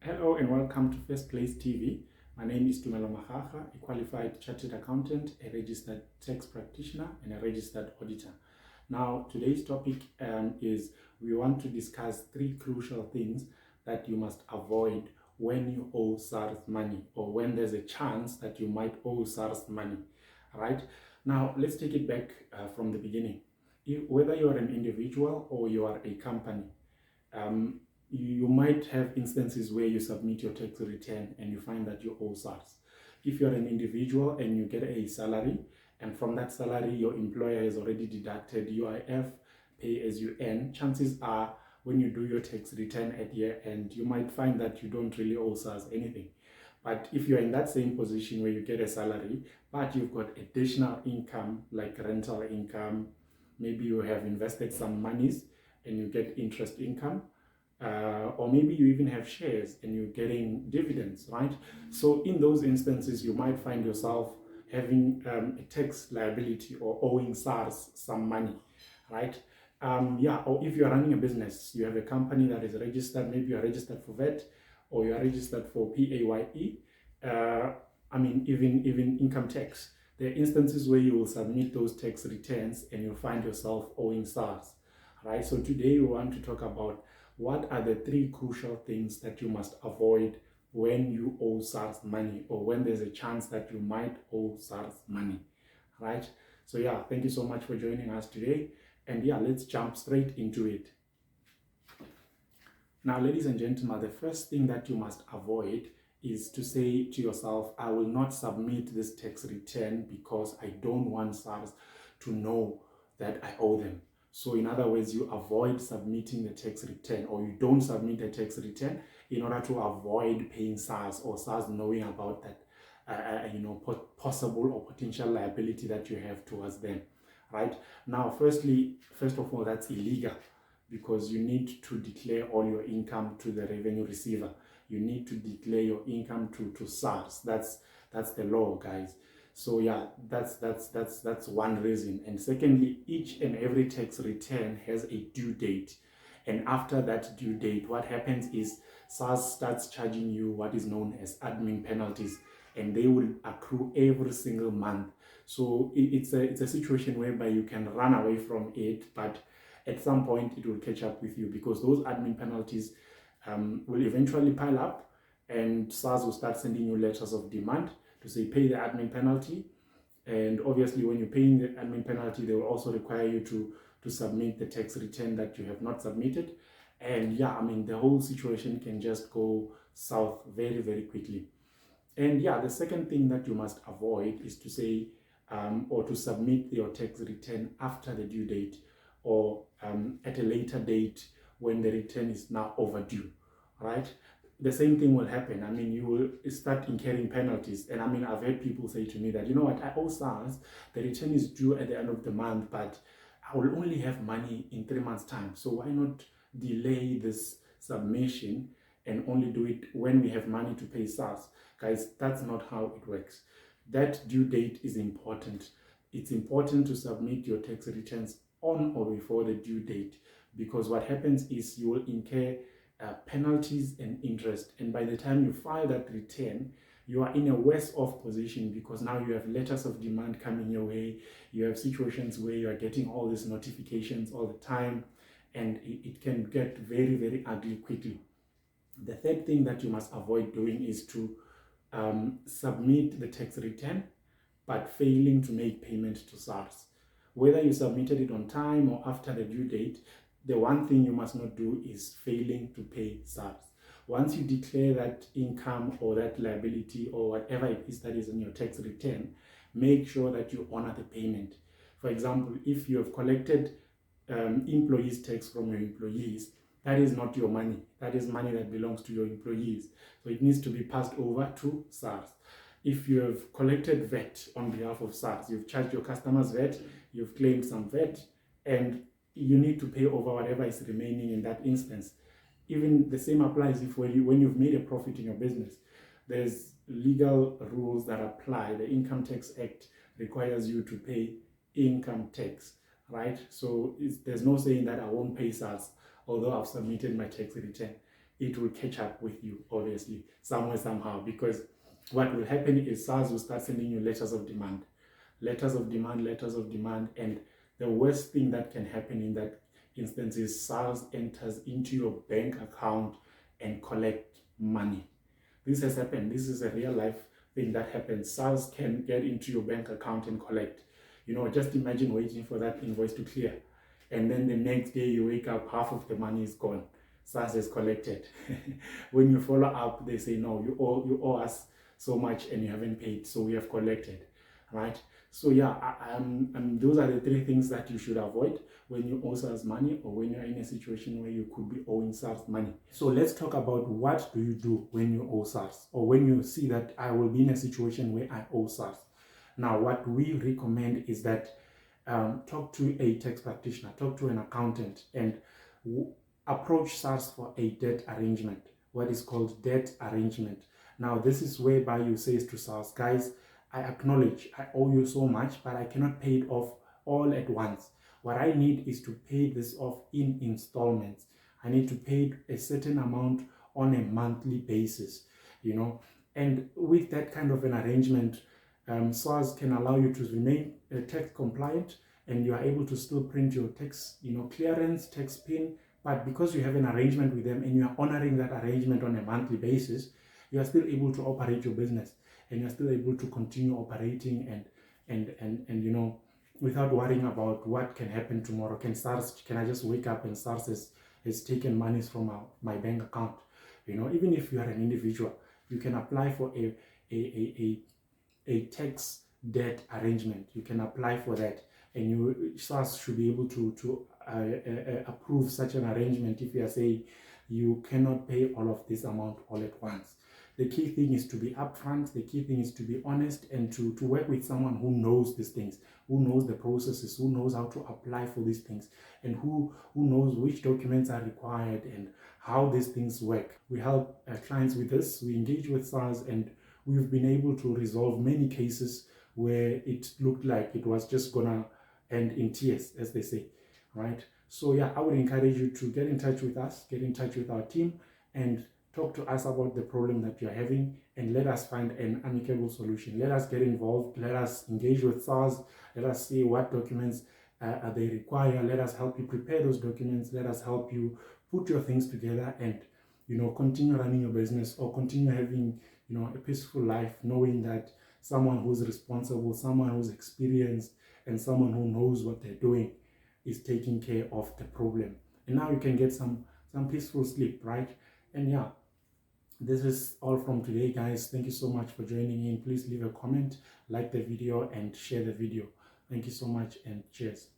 Hello and welcome to First Place TV. My name is Tumelo Makgakga, a qualified chartered accountant, a registered tax practitioner, and a registered auditor. Now, today's topic is we want to discuss three crucial things that you must avoid when you owe SARS money or when there's a chance that you might owe SARS money. All right? Now, let's take it back from the beginning. Whether you are an individual or you are a company, you might have instances where you submit your tax return and you find that you owe SARS. If you're an individual and you get a salary, and from that salary your employer has already deducted UIF, pay as you earn, chances are when you do your tax return at year end, you might find that you don't really owe SARS anything. But if you're in that same position where you get a salary, but you've got additional income like rental income, maybe you have invested some monies and you get interest income, or maybe you even have shares and you're getting dividends, right? So in those instances, you might find yourself having a tax liability or owing SARS some money, right? Or if you're running a business, you have a company that is registered, maybe you're registered for VAT or you're registered for PAYE, even income tax. There are instances where you will submit those tax returns and you'll find yourself owing SARS, right? So today we want to talk about what are the three crucial things that you must avoid when you owe SARS money or when there's a chance that you might owe SARS money, right? So thank you so much for joining us today. And let's jump straight into it. Now, ladies and gentlemen, the first thing that you must avoid is to say to yourself, I will not submit this tax return because I don't want SARS to know that I owe them. So in other words, you avoid submitting the tax return, or you don't submit the tax return in order to avoid paying SARS or SARS knowing about that possible or potential liability that you have towards them, right? Now, first of all, that's illegal because you need to declare all your income to the revenue receiver. You need to declare your income to SARS. That's the law, guys. So that's one reason. And secondly, each and every tax return has a due date. And after that due date, what happens is SARS starts charging you what is known as admin penalties, and they will accrue every single month. So it's a situation whereby you can run away from it, but at some point it will catch up with you because those admin penalties will eventually pile up, and SARS will start sending you letters of demand to say pay the admin penalty. And obviously when you're paying the admin penalty, they will also require you to submit the tax return that you have not submitted. And the whole situation can just go south very, very quickly. And the second thing that you must avoid is to say or to submit your tax return after the due date or at a later date when the return is now overdue, right? The same thing will happen. You will start incurring penalties. And I've heard people say to me that, you know what, I owe SARS, the return is due at the end of the month, but I will only have money in 3 months' time. So why not delay this submission and only do it when we have money to pay SARS? Guys, that's not how it works. That due date is important. It's important to submit your tax returns on or before the due date, because what happens is you will incur penalties and interest, and by the time you file that return, you are in a worse off position because now you have letters of demand coming your way. You have situations where you are getting all these notifications all the time, and it can get very, very ugly quickly. The third thing that you must avoid doing is to submit the tax return but failing to make payment to SARS. Whether you submitted it on time or after the due date, the one thing you must not do is failing to pay SARS. Once you declare that income or that liability or whatever it is that is in your tax return, make sure that you honor the payment. For example, if you have collected employees' tax from your employees, that is not your money. That is money that belongs to your employees. So it needs to be passed over to SARS. If you have collected VAT on behalf of SARS, you've charged your customers VAT, you've claimed some VAT, and you need to pay over whatever is remaining in that instance. Even the same applies if when you've made a profit in your business. There's legal rules that apply. The Income Tax Act requires you to pay income tax, right? So there's no saying that I won't pay SARS, although I've submitted my tax return. it will catch up with you, obviously, somewhere, somehow, because what will happen is SARS will start sending you letters of demand, and the worst thing that can happen in that instance is SARS enters into your bank account and collect money. This has happened. This is a real life thing that happens. SARS can get into your bank account and collect. Just imagine waiting for that invoice to clear, and then the next day you wake up, half of the money is gone. SARS has collected. When you follow up, they say, no, you owe us so much and you haven't paid, so we have collected, right? So yeah, those are the three things that you should avoid when you owe SARS money, or when you're in a situation where you could be owing SARS money. So let's talk about what do you do when you owe SARS, or when you see that I will be in a situation where I owe SARS. Now, what we recommend is that talk to a tax practitioner, talk to an accountant, and approach SARS for a debt arrangement, what is called debt arrangement. Now, this is whereby you say to SARS, guys, I acknowledge I owe you so much, but I cannot pay it off all at once. What I need is to pay this off in installments. I need to pay a certain amount on a monthly basis, And with that kind of an arrangement, SARS can allow you to remain tax compliant, and you are able to still print your tax, clearance, tax PIN. But because you have an arrangement with them and you are honoring that arrangement on a monthly basis, you are still able to operate your business, and you're still able to continue operating and without worrying about what can happen tomorrow. Can I just wake up and SARS has taken monies from my bank account? Even if you are an individual, you can apply for a tax debt arrangement. You can apply for that, and SARS should be able to approve such an arrangement if you are saying you cannot pay all of this amount all at once. The key thing is to be upfront. The key thing is to be honest, and to work with someone who knows these things, who knows the processes, who knows how to apply for these things, and who knows which documents are required and how these things work. We help clients with this. We engage with SARS, and we've been able to resolve many cases where it looked like it was just gonna end in tears, as they say, right? So yeah, I would encourage you to get in touch with us, get in touch with our team, and talk to us about the problem that you're having, and let us find an amicable solution. Let us get involved. Let us engage with SARS. Let us see what documents they require. Let us help you prepare those documents. Let us help you put your things together and, continue running your business, or continue having, a peaceful life, knowing that someone who's responsible, someone who's experienced, and someone who knows what they're doing is taking care of the problem. And now you can get some peaceful sleep, right? And yeah, this is all from today, guys. Thank you so much for joining in. Please leave a comment, like the video, and share the video. Thank you so much, and cheers.